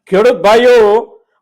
ખેડૂત ભાઈઓ,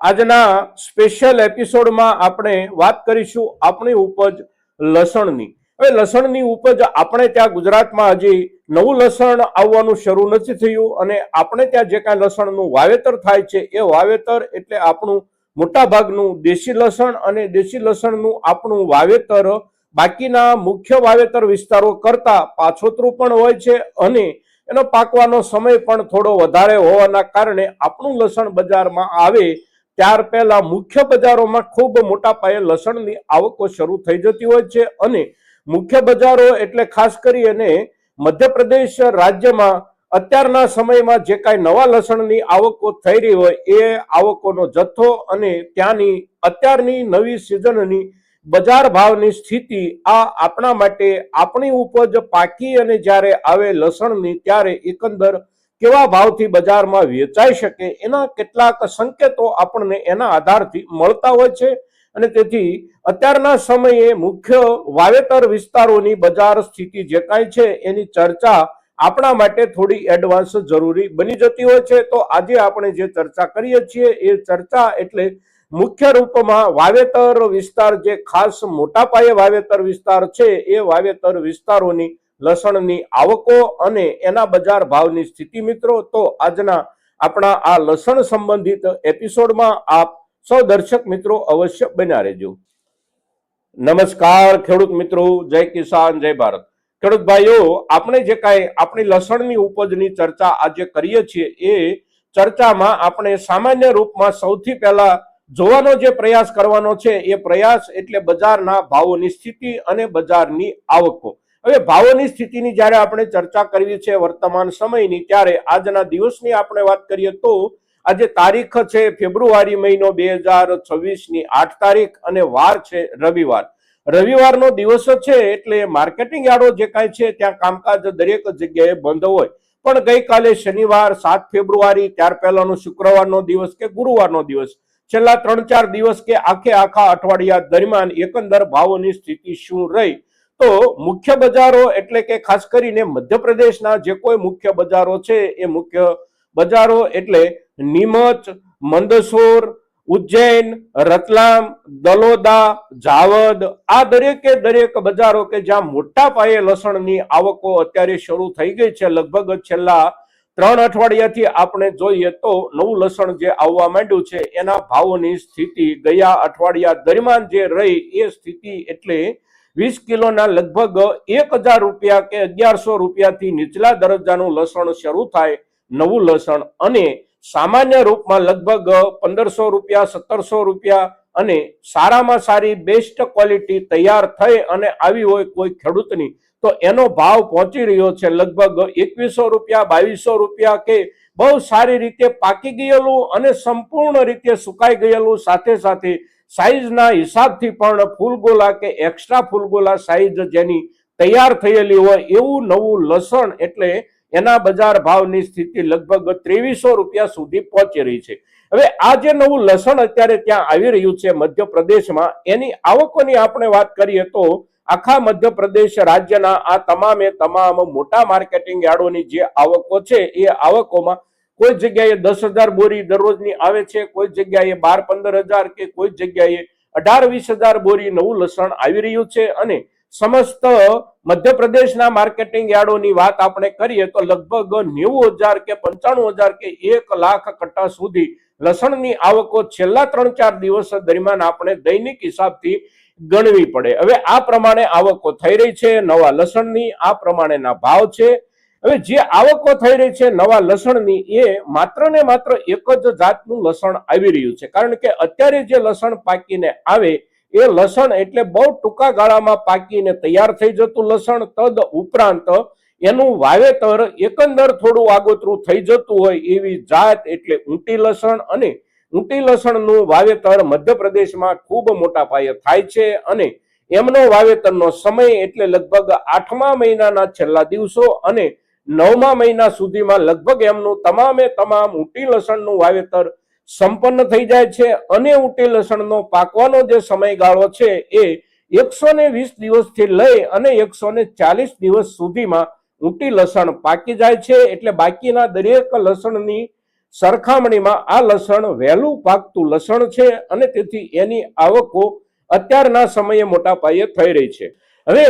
આજના સ્પેશિયલ એપિસોડમાં આપણે વાત કરીશું આપણી ઉપજ લસણની. હવે લસણની ઉપજ આપણે ત્યાં ગુજરાતમાં હજી નવું લસણ આવવાનું શરૂ નથી થયું, અને આપણે ત્યાં જે કાંઈ લસણનું વાવેતર થાય છે એ વાવેતર એટલે આપણું મોટા ભાગનું દેશી લસણ, અને દેશી લસણનું આપણું વાવેતર બાકીના મુખ્ય વાવેતર વિસ્તારો કરતા પાછોતરું પણ હોય છે, અને એનો પાકવાનો સમય પણ થોડો વધારે હોવાના કારણે આપણું લસણ બજારમાં આવે ત્યાર પહેલા મુખ્ય બજારોમાં ખૂબ મોટા પાયે લસણની આવકો શરૂ થઈ જતી હોય છે. અને મુખ્ય બજારો એટલે ખાસ કરી અને મધ્યપ્રદેશ રાજ્યમાં અત્યારના સમયમાં જે કાંઈ નવા લસણની આવકો થઈ રહી હોય એ આવકોનો જથ્થો અને ત્યાંની અત્યારની નવી સિઝનની બજાર ભાવની સ્થિતિ આ આપણા માટે આપણી ઉપજ પાકી અને જ્યારે આવે લસણની ત્યારે એકંદર કેવા ભાવથી બજારમાં વેચાઈ શકે એના કેટલાક સંકેતો આપણને એના આધારથી મળતા હોય છે. અને તેથી અત્યારના સમયે મુખ્ય વાવેતર વિસ્તારોની બજાર સ્થિતિ જે કાંઈ છે એની ચર્ચા આપણા માટે થોડી એડવાન્સ જરૂરી બની જતી હોય છે. તો આજે આપણે જે ચર્ચા કરીએ છીએ એ ચર્ચા એટલે મુખ્ય રૂપમાં વાવેતર વિસ્તાર, જે ખાસ મોટા પાયે વાવેતર વિસ્તાર છે એ વાવેતર વિસ્તારોની લસણની આવકો અને એના બજાર ભાવની સ્થિતિ. મિત્રો, તો આજના આપણા આ લસણ સંબંધિત એપિસોડમાં આપ સૌ દર્શક મિત્રો અવશ્ય બન્યા રહેજો. નમસ્કાર ખેડૂત મિત્રો, જય કિસાન, જય ભારત. ખેડૂત ભાઈઓ, આપણે જે કાંઈ આપણી લસણની ઉપજની ચર્ચા આજે કરીએ છીએ એ ચર્ચામાં આપણે સામાન્ય રૂપમાં સૌથી પહેલા જોવાનો જે પ્રયાસ કરવાનો છે એ પ્રયાસ એટલે બજારના ભાવોની સ્થિતિ અને બજારની આવકો. હવે ભાવોની સ્થિતિની જ્યારે આપણે ચર્ચા કરવી છે વર્તમાન સમયની, ત્યારે આજના દિવસની આપણે વાત કરીએ તો આજે તારીખ છે ફેબ્રુઆરી મહિનો 2026ની 8 તારીખ અને વાર છે રવિવાર. રવિવારનો દિવસ છે એટલે માર્કેટિંગ યાર્ડો જે કાંઈ છે ત્યાં કામકાજ દરેક જગ્યાએ બંધ હોય. પણ ગઈકાલે શનિવાર 7 ફેબ્રુઆરી, ત્યાર પહેલાનો શુક્રવારનો દિવસ કે ગુરુવારનો દિવસ, છેલ્લા 3-4 દિવસ કે આખા અઠવાડિયા દરમિયાન એકંદર ભાવોની સ્થિતિ શું રહી, તો મુખ્ય બજારો એટલે કે ખાસ કરીને મધ્યપ્રદેશના જે કોઈ મુખ્ય બજારો છે એ મુખ્ય બજારો એટલે નીમચ, મંદસોર, ઉજ્જૈન, રતલામ, દલોદા, જાવદ, આ દરેકે દરેક બજારો કે જ્યાં મોટા પાયે લસણની આવકો અત્યારે શરૂ થઈ ગઈ છે. લગભગ છેલ્લા 3 અઠવાડિયાથી આપણે જોઈએ તો નવું લસણ જે આવવા માંડ્યું છે એના ભાવોની સ્થિતિ ગયા અઠવાડિયા દરમિયાન જે રહી એ સ્થિતિ એટલે 20 કિલોના લગભગ 1000 રૂપિયા કે 1100 રૂપિયાથી નીચલા દરજ્જાનું લસણ શરૂ થાય નવું લસણ, અને સામાન્ય રૂપમાં લગભગ 1500 રૂપિયા, 1700 રૂપિયા, અને સારામાં સારી બેસ્ટ ક્વોલિટી તૈયાર થઈ અને આવી હોય કોઈ ખેડૂતની તો એનો ભાવ પહોંચી રહ્યો છે લગભગ 2100 રૂપિયા, 2200 રૂપિયા, કે બહુ સારી રીતે પાકી ગયેલું અને સંપૂર્ણ રીતે સુકાઈ ગયેલું, સાથે સાથે સાઈઝના હિસાબથી પણ ફૂલગોલા કે એક્સ્ટ્રા ફૂલગોલા સાઈઝ જેની તૈયાર થયેલી હોય એવું નવું લસણ એટલે એના બજાર ભાવની સ્થિતિ લગભગ 2300 રૂપિયા સુધી પહોંચી રહી છે. હવે આ જે નવું લસણ અત્યારે ત્યાં આવી રહ્યું છે મધ્યપ્રદેશમાં, એની આવકોની આપણે વાત કરીએ તો આખા મધ્યપ્રદેશ રાજ્યના આ તમામે તમામ મોટા માર્કેટિંગ યાર્ડોની જે આવકો છે એ આવકોમાં કોઈ જગ્યાએ 10,000 બોરી દરરોજની આવે છે, કોઈ જગ્યાએ 12-15,000 કે કોઈ જગ્યાએ 18-20,000 બોરી નવું લસણ આવી રહ્યું છે. અને સમસ્ત મધ્યપ્રદેશના માર્કેટિંગ યાર્ડોની વાત આપણે કરીએ તો લગભગ 90,000 કે 95,000 કે 1 લાખ કટ્ટા સુધી લસણની આવકો છેલ્લા 3-4 દિવસ દરમિયાન આપણે દૈનિક હિસાબથી ગણવી પડે. હવે આ પ્રમાણે આવકો થઈ રહી છે નવા લસણની, આ પ્રમાણેના ભાવ છે. હવે જે આવકો થઈ રહી છે નવા લસણની એ માત્ર ને માત્ર એક જ જાતનું લસણ આવી રહ્યું છે, કારણ કે અત્યારે જે લસણ પાકીને આવે એ લસણ એટલે બહુ ટૂંકા ગાળામાં પાકીને તૈયાર થઈ જતું લસણ. તદ ઉપરાંત એનું વાવેતર એકંદર થોડું આગોતરું થઈ જતું હોય એવી જાત એટલે ઊંટી લસણ, અને ઊંટી લસણનું વાવેતર મધ્યપ્રદેશમાં ખૂબ મોટા પાયે થાય છે. અને એમનો વાવેતરનો સમય એટલે લગભગ 8મા મહિનાના છેલ્લા દિવસો અને 9મા મહિના સુધીમાં લગભગ એમનું તમામે તમામ ઊંટી લસણનું વાવેતર સંપન્ન થઈ જાય છે. અને ઊંટી લસણનો પાકવાનો જે સમયગાળો છે એ 120 દિવસથી લઈ અને 140 દિવસ સુધીમાં ઊંટી લસણ પાકી જાય છે. એટલે બાકીના દરેક લસણની સરખામણીમાં આ લસણ વહેલું પાકતું લસણ છે અને તેથી એની આવકો અત્યારના સમયે મોટા પાયે થઈ રહી છે. હવે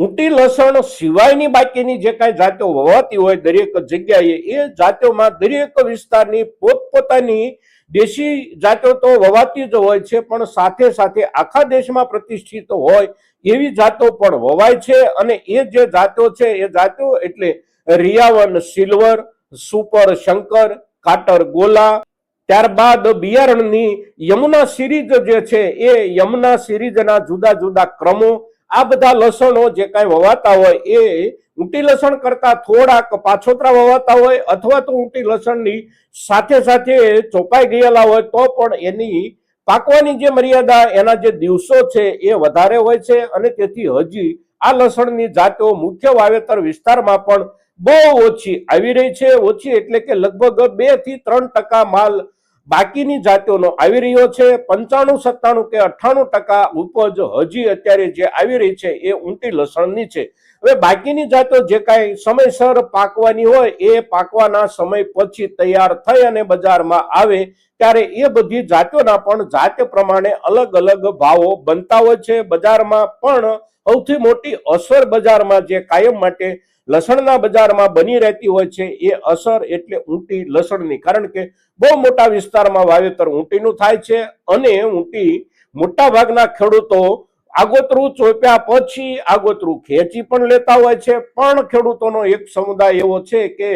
ઊંટી લસણ સિવાયની બાકીની જે કાંઈ જાતો વવાતી હોય દરેક જગ્યાએ, એ જાતોમાં દરેક વિસ્તારની પોતપોતાની દેશી જાતો તો વવાતી જ હોય છે, પણ સાથે સાથે આખા દેશમાં પ્રતિષ્ઠિત હોય એવી જાતો પણ વવાય છે. અને એ જે જાતો છે એ જાતો એટલે રિયાવન સિલ્વર, સુપર શંકર, કાટર ગોલા, ત્યારબાદ બિયારણની યમુના સિરીઝ જે છે એ યમુના સિરીઝના જુદા જુદા ક્રમો, આ બધા લસણો જે કાંઈ વવાતા હોય એ ઊંટી લસણ કરતા થોડાક પાછોતરા વવાતા હોય, અથવા તો ઊંટી લસણની સાથે સાથે ચોપાઈ ગયેલા હોય તો પણ એની પાકવાની જે મર્યાદા, એના જે દિવસો છે એ વધારે હોય છે. અને તેથી હજી આ લસણની જાતો મુખ્ય વાવેતર વિસ્તારમાં પણ બહુ ઓછી આવી રહી છે. ઓછી એટલે કે લગભગ 2 થી 3% માલ બાકીની જાતોનો આવી રહ્યો છે. 95, 97 કે 98% ઉપજ હજી અત્યારે જે આવી રહી છે એ ઊંટી લસણની છે. હવે બાકીની જાતો જે કાંઈ સમયસર પાકવાની હોય એ પાકવાના સમય પછી તૈયાર થઈ અને બજારમાં આવે ત્યારે એ બધી જાતોના પણ જાત પ્રમાણે અલગ અલગ ભાવો બનતા હોય છે. બજારમાં પણ સૌથી મોટી અસર બજારમાં જે કાયમ માટે લસણના બજારમાં બની રહેતી હોય છે એ અસર એટલે ઊંટી લસણની, કારણ કે બહુ મોટા વિસ્તારમાં વાવેતર ઊંટીનું થાય છે. અને ઊંટી મોટા ભાગના ખેડૂતો આગોતરું ચોપ્યા પછી આગોતરું ખેંચી પણ લેતા હોય છે. પણ ખેડૂતોનો એક સમુદાય એવો છે કે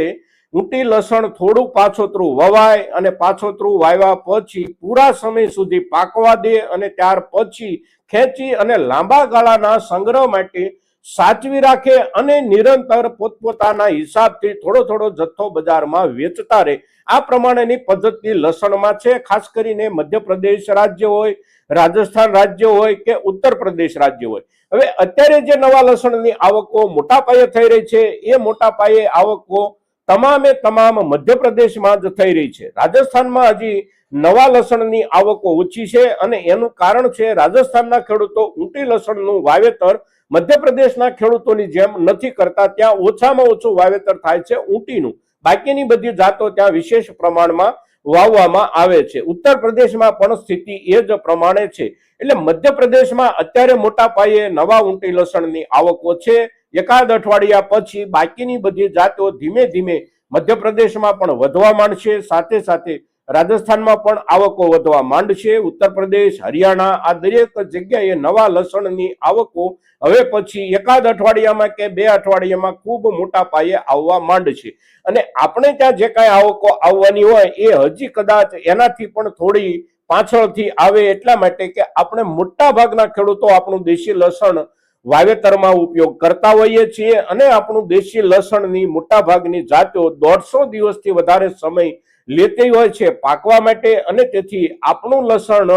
ઊંટી લસણ થોડું પાછોતરું વવાય અને પાછોતરું વાવ્યા પછી પૂરા સમય સુધી પાકવા દે અને ત્યાર પછી ખેંચી અને લાંબા ગાળાના સંગ્રહ માટે સાચવી રાખે અને નિરંતર પોતપોતાના હિસાબથી થોડો થોડો જથ્થો બજારમાં વેચતા રહે. આ પ્રમાણેની પદ્ધતિ લસણમાં છે. ખાસ કરીને મધ્યપ્રદેશ રાજ્ય હોય, રાજસ્થાન રાજ્ય હોય કે ઉત્તર પ્રદેશ રાજ્ય હોય. હવે અત્યારે જે નવા લસણની આવકો મોટા પાયે થઈ રહી છે એ મોટા પાયે આવકો તમામે તમામ મધ્યપ્રદેશમાં જ થઈ રહી છે. રાજસ્થાનમાં હજી નવા લસણની આવકો ઓછી છે અને એનું કારણ છે રાજસ્થાનના ખેડૂતો ઊંટી લસણનું વાવેતર મધ્યપ્રદેશના ખેડૂતોની જેમ નથી કરતા. ત્યાં ઓછામાં ઓછું વાવેતર થાય છે ઊંટીનું, બાકીની બધી જાતો ત્યાં વિશેષ પ્રમાણમાં વાવવામાં આવે છે. ઉત્તર પ્રદેશમાં પણ સ્થિતિ એ જ પ્રમાણે છે. એટલે મધ્યપ્રદેશમાં અત્યારે મોટા પાયે નવા ઊંટી લસણની આવકો છે. એકાદ અઠવાડિયા પછી બાકીની બધી જાતો ધીમે ધીમે મધ્યપ્રદેશમાં પણ વધવા માંડશે. સાથે સાથે રાજસ્થાનમાં પણ આવકો વધવા માંડશે. ઉત્તર પ્રદેશ, હરિયાણા આ દરેક જગ્યાએ નવા લસણની આવકો હવે પછી એકાદ અઠવાડિયામાં કે 2 અઠવાડિયામાં ખૂબ મોટા પાયે આવવા માંડશે. અને આપણે ત્યાં જે કાંઈ આવકો આવવાની હોય એ હજી કદાચ એનાથી પણ થોડી પાછળથી આવે, એટલા માટે કે આપણે મોટા ભાગના ખેડૂતો આપણું દેશી લસણ વાવેતરમાં ઉપયોગ કરતા હોઈએ છીએ અને આપણું દેશી લસણની મોટા ભાગની જાતો 150 દિવસથી વધારે સમય લેતી હોય છે પાકવા માટે. અને તેથી આપણું લસણ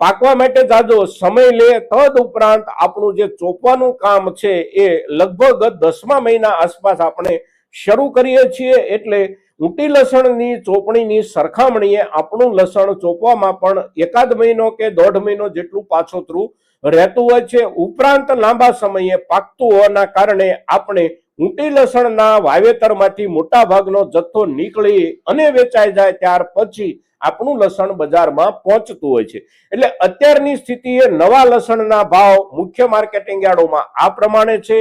પાકવા માટે જાજો સમય લે. તદ ઉપરાંત આપણું જે ચોપવાનું કામ છે એ લગભગ 10મા મહિના આસપાસ આપણે શરૂ કરીએ છીએ. એટલે ઊંટી લસણની ચોપણીની સરખામણીએ આપણું લસણ ચોપવામાં પણ એકાદ મહિનો કે 1.5 મહિનો જેટલું પાછોતરું રહેતું હોય છે. ઉપરાંત લાંબા સમયે પાકતું હોવાના કારણે આપણે ઊંટી લસણના વાવેતરમાંથી મોટા ભાગનો જથ્થો નીકળી અને વેચાઈ જાય ત્યાર પછી આપણું લસણ બજારમાં પહોંચતું હોય છે. એટલે અત્યારની સ્થિતિએ નવા લસણના ભાવ મુખ્ય માર્કેટિંગ યાર્ડોમાં આ પ્રમાણે છે.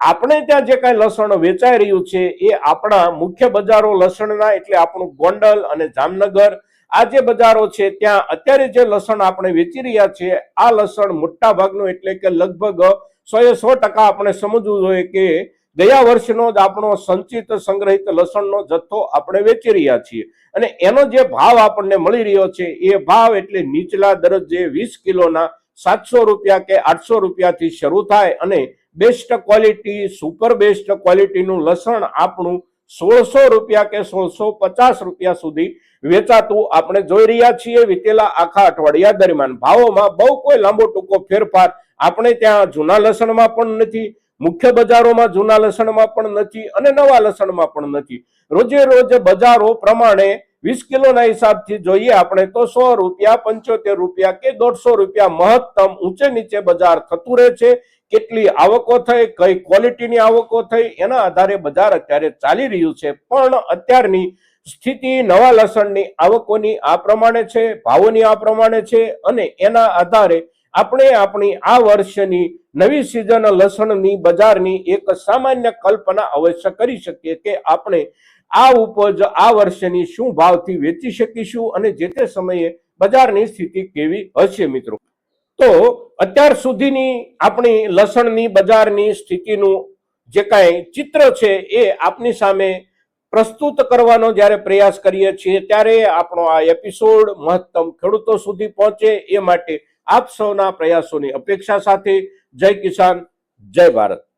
આપણે ત્યાં જે કાંઈ લસણ વેચાઈ રહ્યું છે એ આપણા મુખ્ય બજારો લસણના એટલે આપણું ગોંડલ અને જામનગર આ જે બજારો છે ત્યાં અત્યારે જે લસણ આપણે વેચી રહ્યા છીએ આ લસણ મોટા ભાગનું એટલે કે લગભગ 100% આપણે સમજવું જોઈએ કે ગયા વર્ષનો જ આપણો સંચિત સંગ્રહિત લસણનો જથ્થો આપણે વેચી રહ્યા છીએ. અને એનો જે ભાવ આપણને મળી રહ્યો છે એ ભાવ એટલે નીચલા દરજ્જે 20 કિલોના 700 રૂપિયા કે 800 રૂપિયાથી શરૂ થાય અને બેસ્ટ ક્વોલિટી સુપર બેસ્ટ ક્વોલિટીનું લસણ આપણું 1600 રૂપિયા કે 1650 રૂપિયા સુધી વેચાતું આપણે જોઈ રહ્યા છીએ. વીતેલા આખા અઠવાડિયા દરમિયાન ભાવોમાં બહુ કોઈ લાંબો ટૂંકો ફેરફાર આપણે ત્યાં જૂના લસણમાં પણ નથી, મુખ્ય બજારોમાં જૂના લસણમાં પણ નથી અને નવા લસણમાં પણ નથી. રોજે રોજ બજારો પ્રમાણે 20 કિલોના હિસાબથી જોઈએ આપણે તો 100 રૂપિયા, 75 રૂપિયા કે 150 રૂપિયા મહત્તમ ઊંચે નીચે બજાર થતું રહે છે. કેટલી આવકો થઈ, કઈ ક્વોલિટીની આવકો થઈ એના આધારે બજાર અત્યારે ચાલી રહ્યું છે. પણ અત્યારની સ્થિતિ નવા લસણની આવકોની આ પ્રમાણે છે, ભાવોની આ પ્રમાણે છે, અને એના આધારે આપણે આપણી આ વર્ષની નવી સિઝન લસણની બજારની એક સામાન્ય કલ્પના અવશ્ય કરી શકીએ કે આપણે આ ઉપજ આ વર્ષની શું ભાવથી વેચી શકીશું અને જે તે સમયે બજારની સ્થિતિ કેવી હશે મિત્રો. તો અત્યાર સુધીની આપણી લસણની બજારની સ્થિતિનું જે કાંઈ ચિત્ર છે એ આપની સામે પ્રસ્તુત કરવાનો જ્યારે પ્રયાસ કરીએ છીએ ત્યારે આપણો આ એપિસોડ મહત્તમ ખેડૂતો સુધી પહોંચે એ માટે આપ સૌના પ્રયાસોની અપેક્ષા સાથે જય કિસાન, જય ભારત.